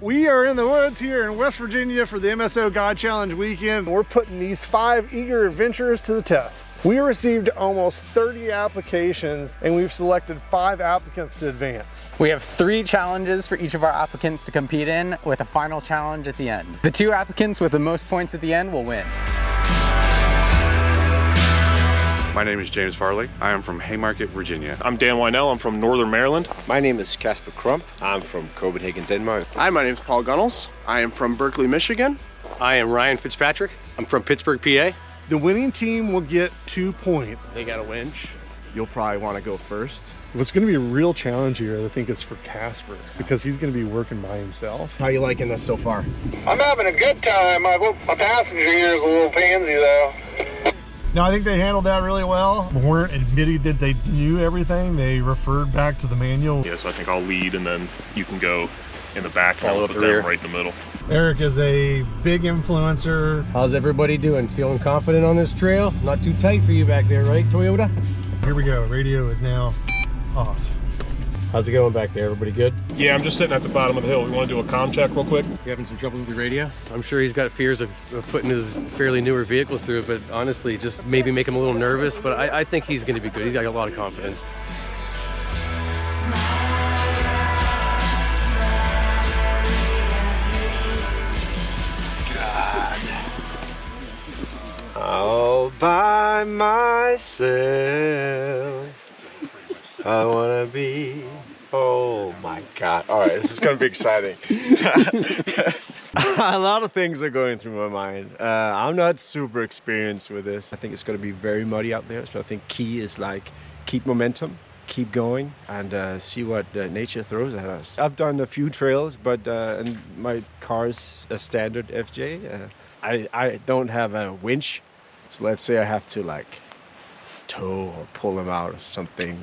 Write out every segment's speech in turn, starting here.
We are in the woods here in West Virginia for the MSO God Challenge weekend. We're putting these 5 eager adventurers to the test. We received almost 30 applications and we've selected 5 applicants to advance. We have 3 challenges for each of our applicants to compete in, with a final challenge at the end. The 2 applicants with the most points at the end will win. My name is James Farley. I am from Haymarket, Virginia. I'm Dan Wynell. I'm from Northern Maryland. My name is Casper. I'm from Copenhagen, Denmark. Hi, my name is Paul Gunnels. I am from Berkeley, Michigan. I am Ryan Fitzpatrick. I'm from Pittsburgh, PA. The winning team will get 2 points. They got a winch. You'll probably want to go first. What's going to be a real challenge here, I think, is for Casper, because he's going to be working by himself. How you liking this so far? I'm having a good time. My passenger here is a little pansy, though. No, I think they handled that really well. They weren't admitting that they knew everything. They referred back to the manual. Yeah, so I think I'll lead and then you can go in the back, Follow with up the them rear. right in the middle. Eric is a big influencer. How's everybody doing? Feeling confident on this trail? Not too tight for you back there, right, Toyota? Here we go. Radio is now off. How's it going back there? Everybody good? Yeah, I'm just sitting at the bottom of the hill. We want to do a comm check real quick? You having some trouble with the radio? I'm sure he's got fears of putting his fairly newer vehicle through, but honestly, just maybe make him a little nervous, but I think he's going to be good. He's got a lot of confidence. All by myself, I wanna be. Oh my God. All right, this is gonna be exciting. A lot of things are going through my mind. I'm not super experienced with this. I think it's gonna be very muddy out there, so I think key is like keep momentum, keep going, and see what nature throws at us. I've done a few trails, but and my car's a standard FJ. I don't have a winch, so let's say I have to like tow or pull them out or something.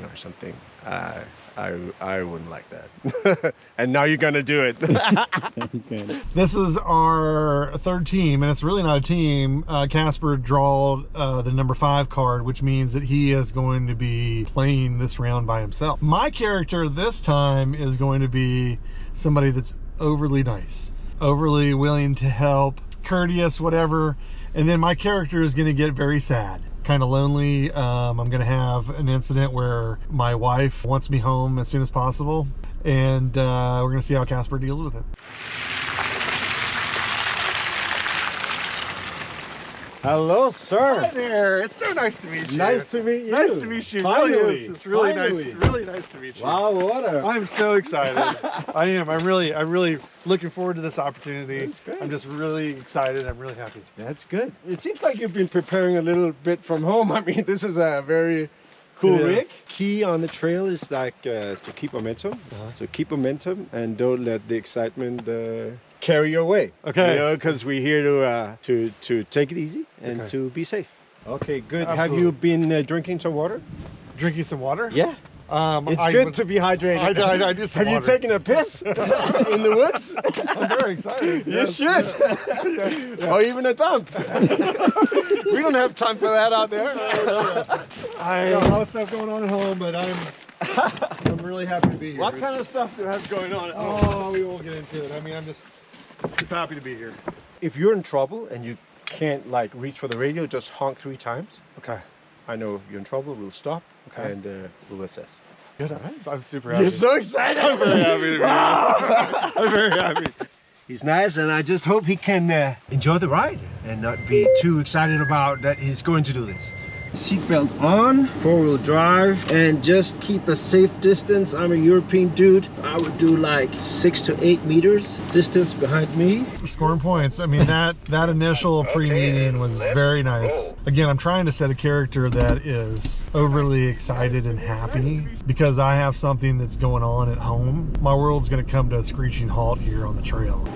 I wouldn't like that. And now you're gonna do it. Sounds good. This is our 3rd team, and it's really not a team. Casper drawed the number 5 card, which means that he is going to be playing this round by himself. My character this time is going to be somebody that's overly nice, overly willing to help, courteous, whatever. And then my character is going to get very sad, kind of lonely. I'm going to have an incident where my wife wants me home as soon as possible, and we're going to see how Casper deals with it. Hello, sir. Hi there. It's so nice to meet you. Nice to meet you. Nice to meet you. Finally. Really is. It's really Finally. nice. Really nice to meet you. Wow, what a... I'm so excited. I am. I'm really looking forward to this opportunity. That's great. I'm just really excited. I'm really happy. That's good. It seems like you've been preparing a little bit from home. I mean, this is a very cool rig. Key on the trail is like to keep momentum. So keep momentum and don't let the excitement carry your way. Okay. You know, because we're here to take it easy and to be safe. Okay, good. Absolutely. Have you been drinking some water? Drinking some water? Yeah. It's good to be hydrated. I did some Have water. you taken a piss in the woods? I'm very excited. You should. Or even a dump. We don't have time for that out there. I got a lot of stuff going on at home, but I'm really happy to be here. What kind of stuff do you have going on at home? Oh, we won't get into it. I mean, I'm just happy to be here. If you're in trouble and you can't like reach for the radio, just honk 3 times. Okay. I know if you're in trouble, we'll stop and we'll assess. Good. I'm super happy. You're so excited. I'm very happy to be here. I'm very happy. He's nice, and I just hope he can enjoy the ride and not be too excited about that he's going to do this. Seatbelt on, 4-wheel drive, and just keep a safe distance. I'm a European dude. I would do like 6 to 8 meters distance behind me. Scoring points. I mean, that initial pre-meeting was very nice. Again, I'm trying to set a character that is overly excited and happy because I have something that's going on at home. My world's going to come to a screeching halt here on the trail.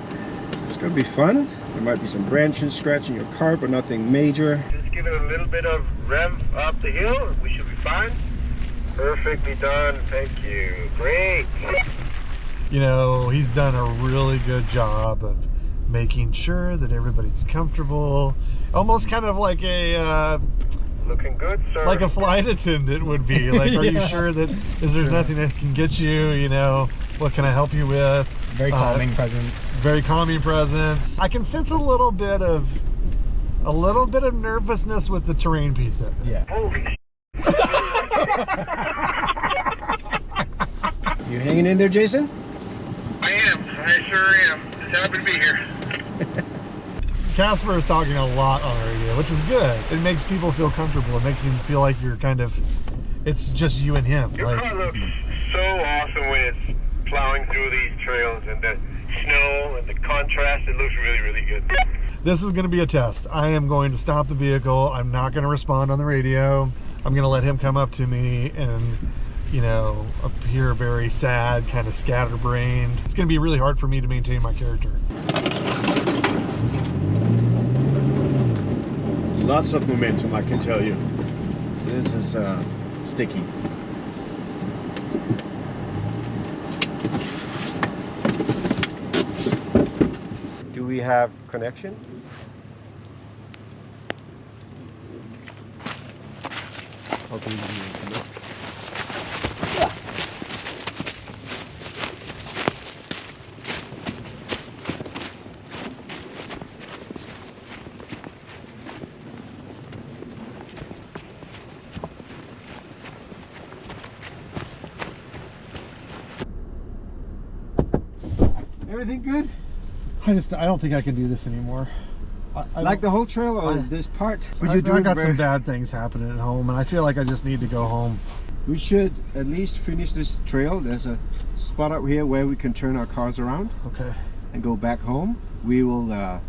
It's going to be fun. There might be some branches scratching your car, but nothing major. Just give it a little bit of rev up the hill. We should be fine. Perfectly done. Thank you. Great. You know, he's done a really good job of making sure that everybody's comfortable. Almost kind of like a Looking good, sir. like a flight attendant would be. Like, are you sure that is there nothing that can get you? You know, What can I help you with? Very calming presence. Very calming presence. I can sense a little bit of nervousness with the terrain piece of it. Yeah. Holy You hanging in there, Jason? I am. I sure am. Just happy to be here. Casper is talking a lot on the radio, which is good. It makes people feel comfortable. It makes him feel like you're kind of, it's just you and him. Your car looks so awesome when it's plowing through these trails and the snow and the contrast. It looks really, really good. This is going to be a test. I am going to stop the vehicle. I'm not going to respond on the radio. I'm going to let him come up to me and, you know, appear very sad, kind of scatterbrained. It's going to be really hard for me to maintain my character. Lots of momentum, I can tell you. This is sticky. Do we have connection? How can we connect? Yeah. Everything good? I don't think I can do this anymore. I Like the whole trail or this part? I got some bad things happening at home, and I feel like I just need to go home. We should at least finish this trail. There's a spot up here where we can turn our cars around Okay. and go back home. We will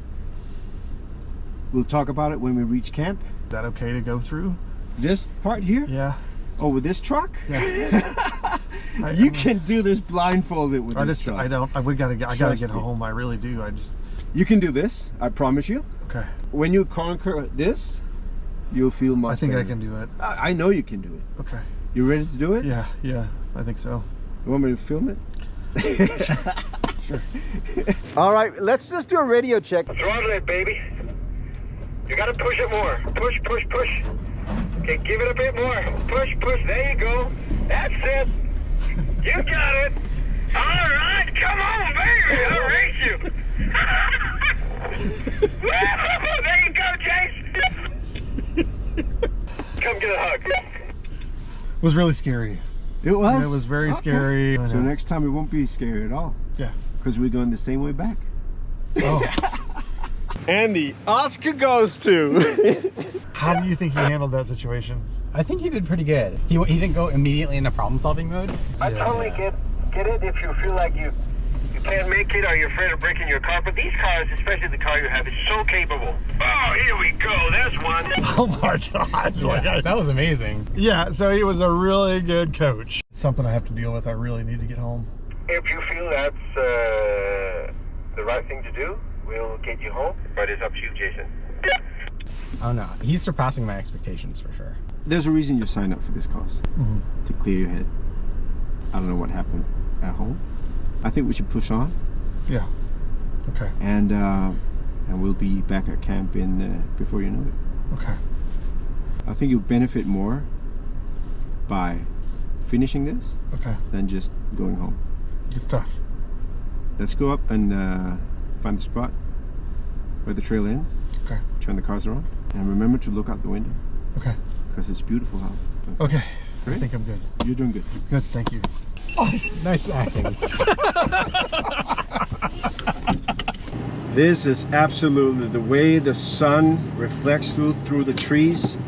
we'll talk about it when we reach camp. Is that okay to go through? This part here? Yeah. Oh, with this truck? Yeah. You can do this blindfolded with this truck. I gotta get home. I really do. You can do this, I promise you. Okay. When you conquer this, you'll feel much I think better. I can do it. I know you can do it. Okay. You ready to do it? Yeah, I think so. You want me to film it? Sure. All right, let's just do a radio check. Throttle it, baby. You gotta push it more. Push, push, push. Okay, give it a bit more. Push, push. There you go. That's it. You got it. All right, come on, baby. I'll race you. There you go, Chase. Come get a hug. It was really scary. It was? It was very scary. So next time it won't be scary at all. Yeah. Because we're going the same way back. Oh. And the Oscar goes to. How do you think he handled that situation? I think he did pretty good. He didn't go immediately into problem-solving mode. I totally get it if you feel like you can't make it or you're afraid of breaking your car, but these cars, especially the car you have, is so capable. Oh, here we go. There's one. Oh my God. Yeah, that was amazing. Yeah, so he was a really good coach. Something I have to deal with. I really need to get home. If you feel that's the right thing to do, we'll get you home, but it's up to you, Jason. I don't know. He's surpassing my expectations for sure. There's a reason you signed up for this course. To clear your head. I don't know what happened at home. I think we should push on. Yeah. Okay. And we'll be back at camp in before you know it. Okay. I think you'll benefit more by finishing this than just going home. It's tough. Let's go up and find the spot where the trail ends. Okay. Turn the cars around. And remember to look out the window. Okay. Because it's beautiful out. Okay. Great. I think I'm good. You're doing good. Good, thank you. Oh, nice acting. This is absolutely the way the sun reflects through the trees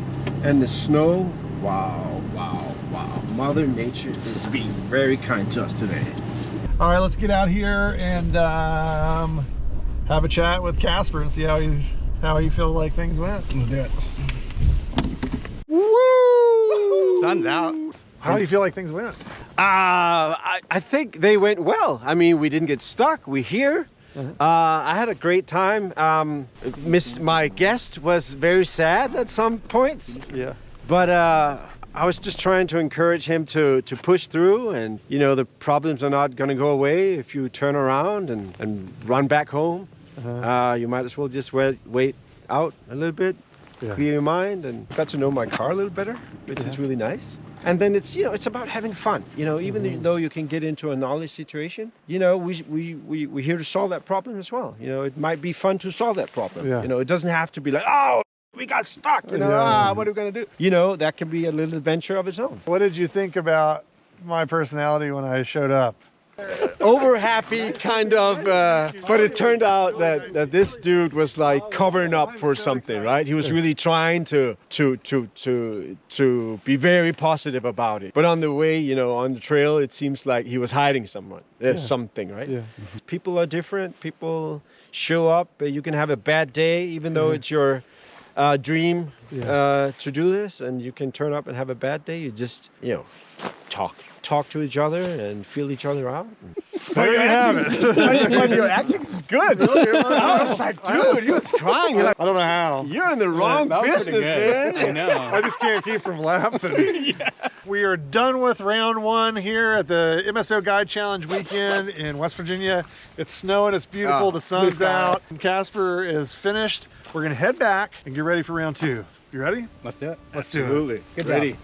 and the snow. Wow, wow, wow. Mother Nature is being very kind to us today. All right, let's get out here and have a chat with Casper and see how he feels like things went. Let's do it. Woo! Sun's out. How do you feel like things went? I think they went well. I mean, we didn't get stuck. We're here. I had a great time. My guest was very sad at some points. Yeah. But I was just trying to encourage him to push through, and you know, the problems are not going to go away if you turn around and run back home. You might as well just wait out a little bit, clear your mind, and got to know my car a little better, which is really nice. And then it's, you know, it's about having fun. You know, even though you can get into a knowledge situation, you know, we're here to solve that problem as well. You know, it might be fun to solve that problem. Yeah. You know, it doesn't have to be like, oh, we got stuck. You know, what are we gonna do? You know, that can be a little adventure of its own. What did you think about my personality when I showed up? Over happy, kind of, but it turned out that this dude was like covering up for something, right? He was really trying to be very positive about it. But on the way, you know, on the trail, it seems like he was hiding something, right? Yeah. People are different. People show up. You can have a bad day, even though it's your dream to do this, and you can turn up and have a bad day. You just, you know, talk to each other and feel each other out. There you have it. But your acting is good. I was like, dude, you was crying. You're like, I don't know how. you're in the wrong business, man. I know. I just can't keep from laughing. We are done with round one here at the MSO Guide Challenge weekend in West Virginia. It's snowing, it's beautiful, the sun's out. Casper is finished. We're gonna head back and get ready for round two. You ready? Let's do it. Let's do it. Absolutely. Good Ready. job.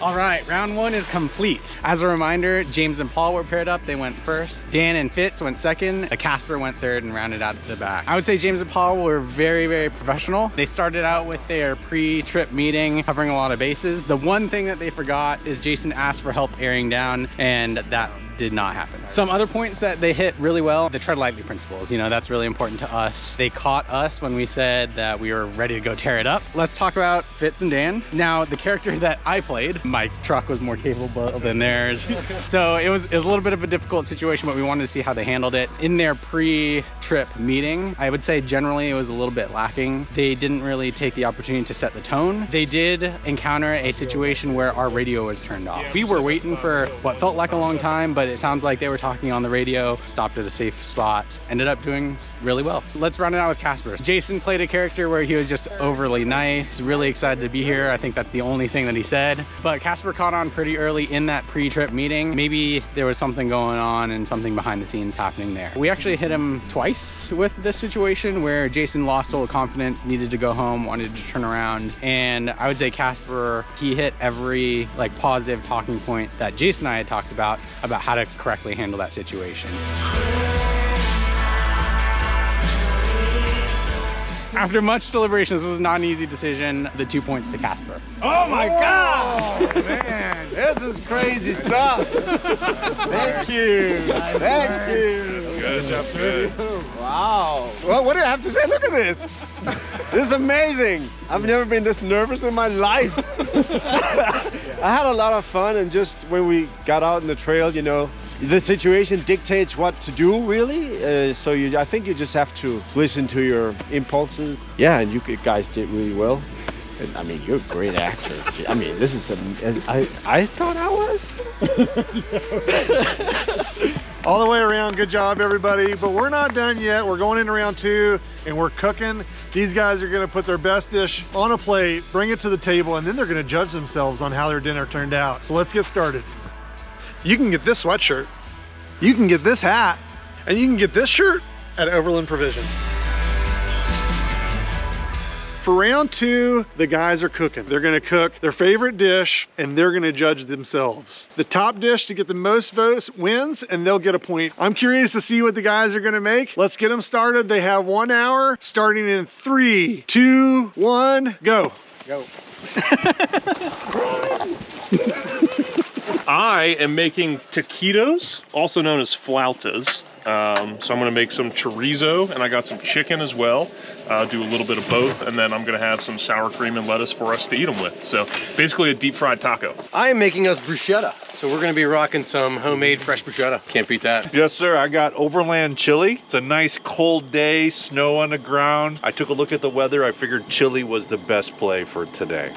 All right, round one is complete. As a reminder, James and Paul were paired up. They went first. Dan and Fitz went second. Casper went third and rounded out the back. I would say James and Paul were very, very professional. They started out with their pre-trip meeting, covering a lot of bases. The one thing that they forgot is Jason asked for help airing down, and that did not happen. Some other points that they hit really well, the tread lightly principles. You know, that's really important to us. They caught us when we said that we were ready to go tear it up. Let's talk about Fitz and Dan. Now, the character that I played, my truck was more capable than theirs. So it was a little bit of a difficult situation, but we wanted to see how they handled it. In their pre-trip meeting, I would say generally it was a little bit lacking. They didn't really take the opportunity to set the tone. They did encounter a situation where our radio was turned off. We were waiting for what felt like a long time, but it sounds like they were talking on the radio, stopped at a safe spot, ended up doing really well. Let's round it out with Casper. Jason played a character where he was just overly nice, really excited to be here. I think that's the only thing that he said. But Casper caught on pretty early in that pre-trip meeting. Maybe there was something going on and something behind the scenes happening there. We actually hit him twice with this situation where Jason lost all confidence, needed to go home, wanted to turn around. And I would say Casper, he hit every like positive talking point that Jason and I had talked about how to correctly handle that situation. After much deliberation, this was not an easy decision. The 2 points to Casper. Oh my God! Man, this is crazy stuff. Thank you. Thank you. Good job, good. Wow. Well, what do I have to say? Look at this. This is amazing. I've never been this nervous in my life. I had a lot of fun, and just when we got out on the trail, you know, the situation dictates what to do, really. So I think you just have to listen to your impulses. Yeah, and you guys did really well. I mean, you're a great actor. I mean, this is I thought I was. All the way around, good job everybody, but we're not done yet. We're going into round two and we're cooking. These guys are gonna put their best dish on a plate, bring it to the table, and then they're gonna judge themselves on how their dinner turned out. So let's get started. You can get this sweatshirt, you can get this hat, and you can get this shirt at Overland Provision. For round two, the guys are cooking. They're gonna cook their favorite dish and they're gonna judge themselves. The top dish to get the most votes wins and they'll get a point. I'm curious to see what the guys are gonna make. Let's get them started. They have 1 hour starting in 3, 2, 1, go. Go. I am making taquitos, also known as flautas. So I'm gonna make some chorizo, and I got some chicken as well. Do a little bit of both, and then I'm gonna have some sour cream and lettuce for us to eat them with. So basically a deep fried taco. I am making us bruschetta. So we're gonna be rocking some homemade fresh bruschetta. Can't beat that. Yes, sir. I got Overland chili. It's a nice cold day, snow on the ground. I took a look at the weather. I figured chili was the best play for today.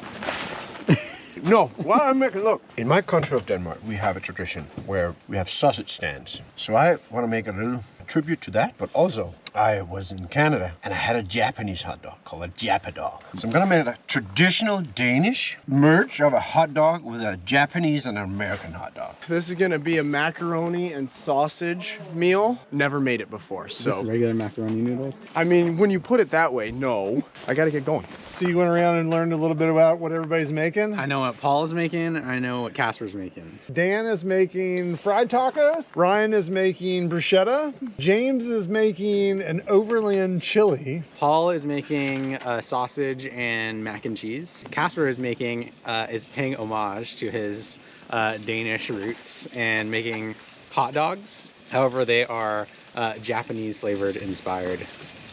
No, what I'm making, look. In my country of Denmark, we have a tradition where we have sausage stands. So I want to make a little tribute to that, but also I was in Canada and I had a Japanese hot dog called a Japadog. So I'm gonna make a traditional Danish merge of a hot dog with a Japanese and an American hot dog. This is gonna be a macaroni and sausage meal. Never made it before, so. Just regular macaroni noodles. I mean, when you put it that way, no. I gotta get going. So you went around and learned a little bit about what everybody's making? I know what Paul is making. I know what Casper's making. Dan is making fried tacos. Ryan is making bruschetta. James is making an Overland chili. Paul is making sausage and mac and cheese. Casper is making, is paying homage to his Danish roots and making hot dogs. However, they are Japanese flavored inspired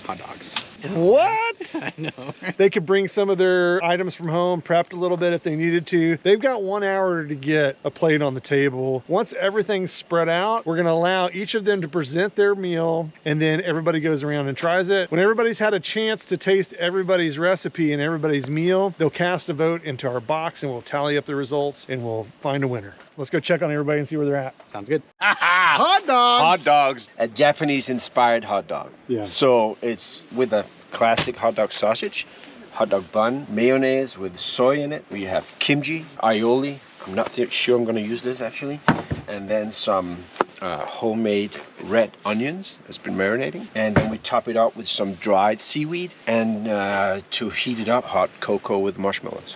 hot dogs. What? I know. They could bring some of their items from home, prepped a little bit if they needed to. They've got 1 hour to get a plate on the table. Once everything's spread out, we're gonna allow each of them to present their meal, and then everybody goes around and tries it. When everybody's had a chance to taste everybody's recipe and everybody's meal, they'll cast a vote into our box and we'll tally up the results and we'll find a winner. Let's go check on everybody and see where they're at. Sounds good. Hot dogs! Hot dogs. A Japanese inspired hot dog. Yeah. So it's with a classic hot dog sausage, hot dog bun, mayonnaise with soy in it. We have kimchi, aioli. I'm not sure I'm gonna use this actually. And then some homemade red onions that's been marinating. And then we top it up with some dried seaweed and to heat it up, hot cocoa with marshmallows.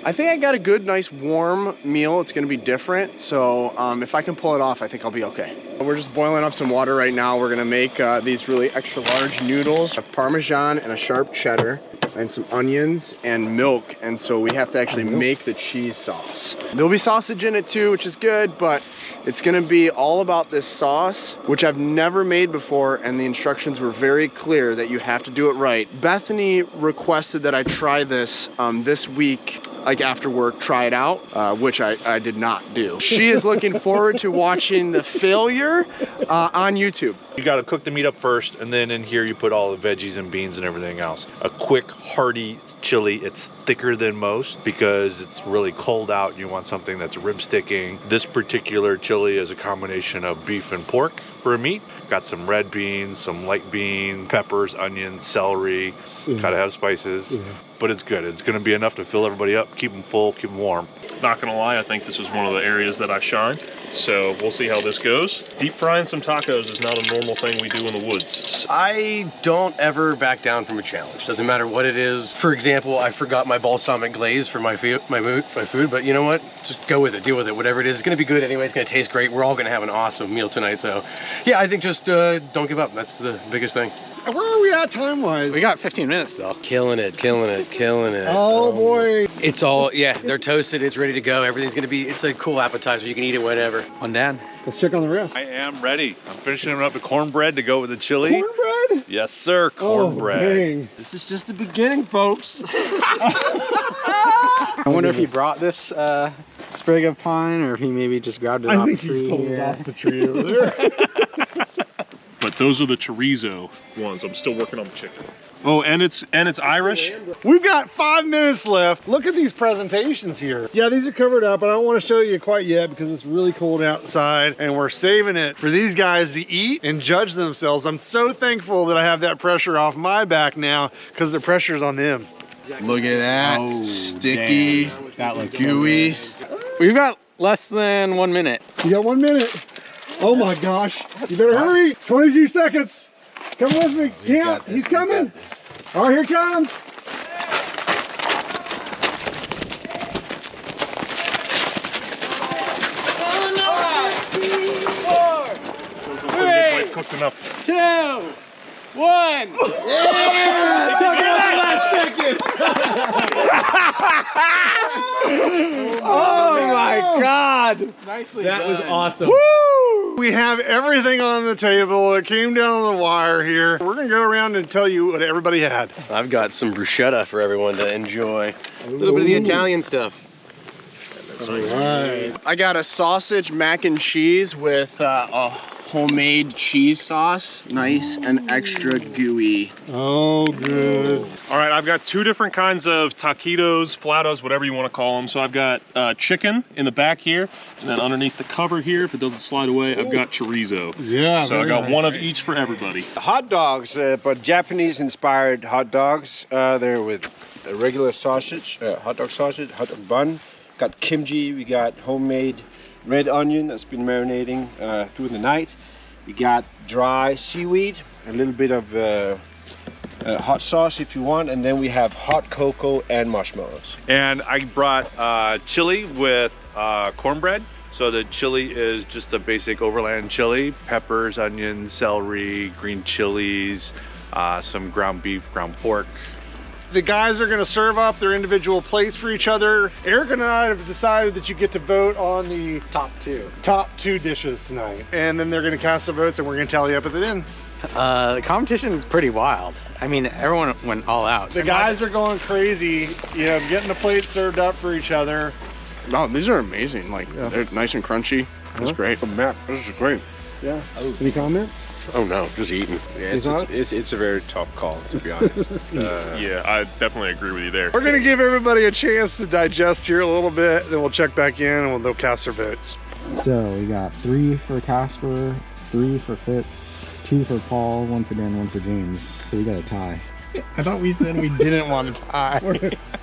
I think I got a good, nice, warm meal. It's gonna be different, so if I can pull it off, I think I'll be okay. We're just boiling up some water right now. We're gonna make these really extra large noodles, a Parmesan and a sharp cheddar, and some onions and milk, and so we have to actually make the cheese sauce. There'll be sausage in it too, which is good, but it's gonna be all about this sauce, which I've never made before, and the instructions were very clear that you have to do it right. Bethany requested that I try this this week, like after work, try it out, which I did not do. She is looking forward to watching the failure on YouTube. You got to cook the meat up first, and then in here you put all the veggies and beans and everything else. A quick, hearty chili. It's thicker than most because it's really cold out and you want something that's rib sticking. This particular chili is a combination of beef and pork for a meat. Got some red beans, some light bean, peppers, onions, celery. Gotta have spices, but it's good. It's gonna be enough to fill everybody up, keep them full, keep them warm. Not gonna lie, I think this is one of the areas that I shine. So we'll see how this goes. Deep frying some tacos is not a normal thing we do in the woods. I don't ever back down from a challenge. Doesn't matter what it is. For example, I forgot my balsamic glaze for my food, but you know what? Just go with it, deal with it. Whatever it is, it's gonna be good anyway. It's gonna taste great. We're all gonna have an awesome meal tonight. So yeah, I think just don't give up. That's the biggest thing. Where are we at time-wise? We got 15 minutes still. Killing it, killing it, killing it. Oh boy. It's all, yeah, they're toasted. It's ready to go. Everything's gonna be, it's a cool appetizer. You can eat it whenever. On Dan. Let's check on the rest. I am ready. I'm finishing up the cornbread to go with the chili. Cornbread? Yes, sir. Cornbread. Oh, dang. This is just the beginning, folks. I wonder if he brought this sprig of pine, or if he maybe just grabbed it off the tree. He pulled it off the tree over there. But those are the chorizo ones. I'm still working on the chicken. Oh, and it's Irish. We've got 5 minutes left. Look at these presentations here. Yeah, these are covered up. I don't want to show you quite yet because it's really cold outside and we're saving it for these guys to eat and judge themselves. I'm so thankful that I have that pressure off my back now because the pressure's on them. Look at that. Oh, sticky, that looks gooey. So we've got less than 1 minute. You got 1 minute. Oh my gosh. You better hurry. 22 seconds. Come with me. Camp. He's coming. Oh, here comes. Quite cooked enough. 2, 1. Yeah! Talk about the last second. Oh my God. Nicely That done. was awesome. Woo! We have everything on the table. It came down on the wire here. We're gonna go around and tell you what everybody had. I've got some bruschetta for everyone to enjoy. A little bit of the Italian stuff. All right. I got a sausage mac and cheese with a homemade cheese sauce, nice and extra gooey. Oh, good. All right, I've got 2 different kinds of taquitos, flautas, whatever you want to call them. So I've got chicken in the back here, and then underneath the cover here, if it doesn't slide away, I've got chorizo. Yeah. So I got nice. one of each for everybody. Hot dogs, but Japanese-inspired hot dogs. They're with a regular sausage, hot dog bun. Got kimchi. We got homemade red onion that's been marinating through the night. We got dry seaweed, a little bit of hot sauce if you want, and then we have hot cocoa and marshmallows. And I brought chili with cornbread. So the chili is just a basic overland chili, peppers, onions, celery, green chilies, some ground beef, ground pork. The guys are going to serve up their individual plates for each other. Eric and I have decided that you get to vote on the Top two. dishes tonight. And then they're going to cast their votes and we're going to tally up at the end. The competition is pretty wild. I mean, everyone went all out. The guys are going crazy, you know, getting the plates served up for each other. No, these are amazing. Like, they're nice and crunchy. That's great. Matt, this is great. Yeah. Any comments? Oh no, just eating. Yeah, it's a very tough call, to be honest. Yeah, I definitely agree with you there. We're going to give everybody a chance to digest here a little bit, then we'll check back in and they'll cast their votes. So we got 3 for Casper, 3 for Fitz, 2 for Paul, 1 for Dan, 1 for James. So we got a tie. I thought we said we didn't want to tie.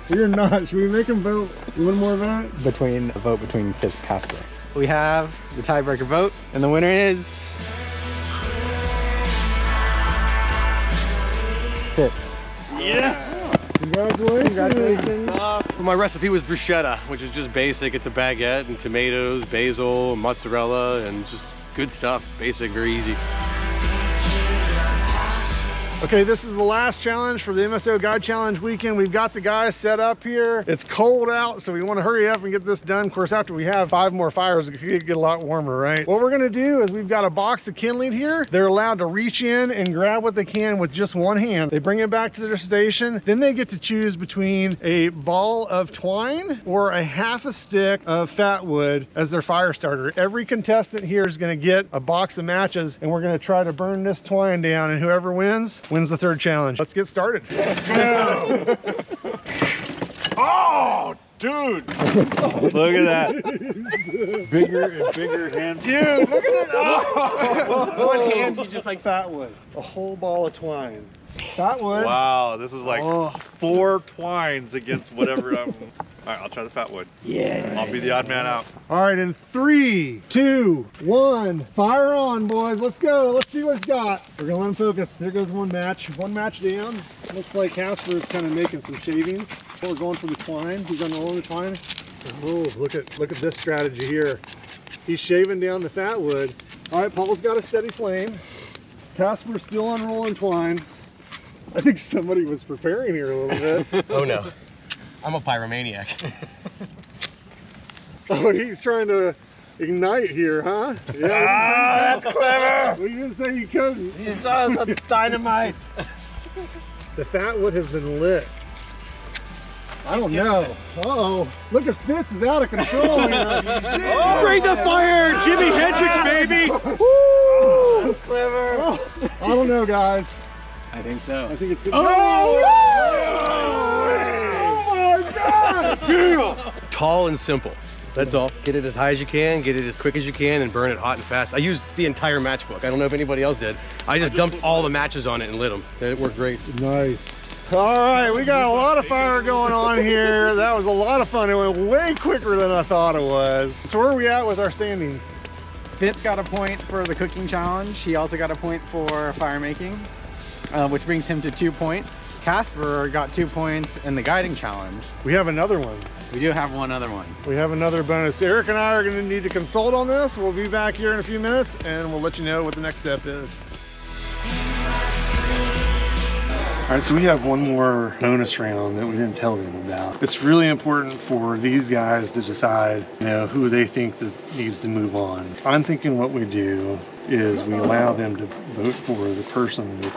We're not. Should we make them vote? One more vote? A vote between Fitz and Casper. We have the tiebreaker vote, and the winner is Fitz. Yes! Congratulations! My recipe was bruschetta, which is just basic. It's a baguette and tomatoes, basil, mozzarella, and just good stuff. Basic, very easy. Okay, this is the last challenge for the MSO Guide Challenge weekend. We've got the guys set up here. It's cold out, so we want to hurry up and get this done. Of course, after we have 5 more fires, it could get a lot warmer, right? What we're gonna do is we've got a box of kindling here. They're allowed to reach in and grab what they can with just one hand. They bring it back to their station. Then they get to choose between a ball of twine or a half a stick of fat wood as their fire starter. Every contestant here is gonna get a box of matches, and we're gonna try to burn this twine down, and whoever wins the 3rd challenge. Let's get started. Oh, dude! Look at that. Bigger and bigger hand. Dude, look at it! Oh. One hand, you just like fat wood. A whole ball of twine. Fat wood. Wow, this is like 4 twines against whatever I'm... All right, I'll try the fat wood. Yeah. I'll be the odd man out. All right, in 3, 2, 1, fire on, boys. Let's go. Let's see what it's got. We're gonna let him focus. There goes one match. One match down. Looks like Casper is kind of making some shavings. We're going for the twine. He's unrolling the twine. Oh, look at this strategy here. He's shaving down the fat wood. All right, Paul's got a steady flame. Casper's still unrolling twine. I think somebody was preparing here a little bit. Oh no. I'm a pyromaniac. Oh, he's trying to ignite here, huh? Yeah. That's clever! Well, you didn't say you couldn't. He saw some dynamite. The fat wood has been lit. I don't know. Uh-oh. Look at Fitz is out of control here. Bring the fire! Jimi Hendrix, baby! Woo! That's clever. Oh, I don't know, guys. I think so. I think it's good. Tall and simple. That's all. Get it as high as you can, get it as quick as you can, and burn it hot and fast. I used the entire matchbook. I don't know if anybody else did. I just dumped all the matches on it and lit them. It worked great. Nice. All right, we got a lot of fire going on here. That was a lot of fun. It went way quicker than I thought it was. So where are we at with our standings? Fitz got a point for the cooking challenge. He also got a point for fire making, which brings him to 2 points. Casper got 2 points in the guiding challenge. We have another one. We do have one other one. We have another bonus. Eric and I are going to need to consult on this. We'll be back here in a few minutes and we'll let you know what the next step is. All right, so we have one more bonus round that we didn't tell them about. It's really important for these guys to decide, you know, who they think that needs to move on. I'm thinking what we do is we allow them to vote for the person that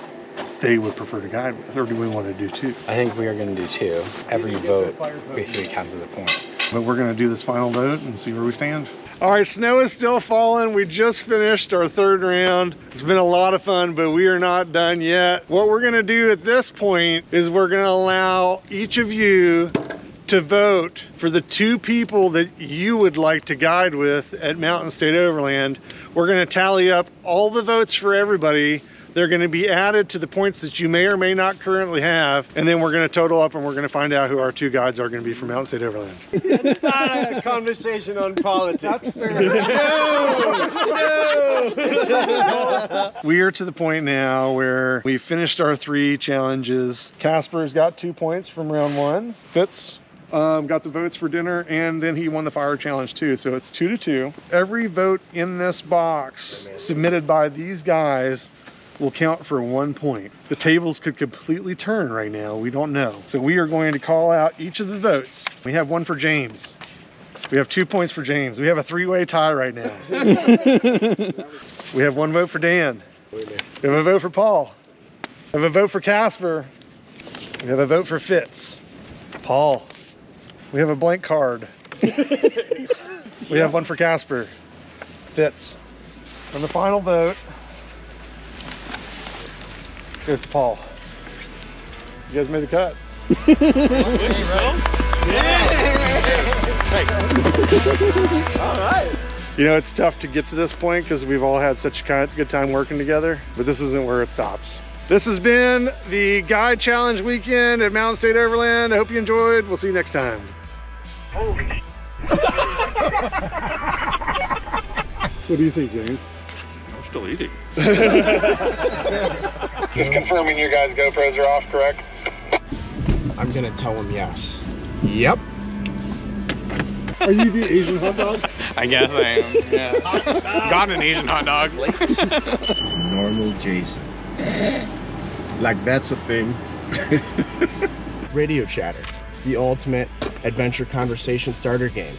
they would prefer to guide with, or do we want to do 2? I think we are going to do 2. Every vote basically counts as a point. But we're gonna do this final vote and see where we stand. All right, snow is still falling. We just finished our third round. It's been a lot of fun, but we are not done yet. What we're gonna do at this point is we're gonna allow each of you to vote for the 2 people that you would like to guide with at Mountain State Overland. We're gonna tally up all the votes for everybody. They're gonna be added to the points that you may or may not currently have, and then we're gonna total up and we're gonna find out who our 2 guides are gonna be for Mountain State Overland. It's not a conversation on politics. We are to the point now where we finished our 3 challenges. Casper's got 2 points from round 1. Fitz got the votes for dinner, and then he won the fire challenge too, so it's 2-2. Every vote in this box submitted by these guys will count for 1 point. The tables could completely turn right now, we don't know. So we are going to call out each of the votes. We have 1 for James. We have 2 points for James. We have a 3-way tie right now. We have 1 vote for Dan. We have a vote for Paul. We have a vote for Casper. We have a vote for Fitz. Paul. We have a blank card. We have 1 for Casper. Fitz. And the final vote goes to Paul. You guys made the cut. All right. You know, it's tough to get to this point because we've all had such a good time working together, but this isn't where it stops. This has been the Guide Challenge weekend at Mountain State Overland. I hope you enjoyed. We'll see you next time. Holy What do you think, James? I'm still eating. Just confirming your guys' GoPros are off, correct? I'm gonna tell him yes. Yep. Are you the Asian hot dog? I guess I am, yeah. Got an Asian hot dog. Normal Jason. Like that's a thing. Radio Chatter, the ultimate adventure conversation starter game.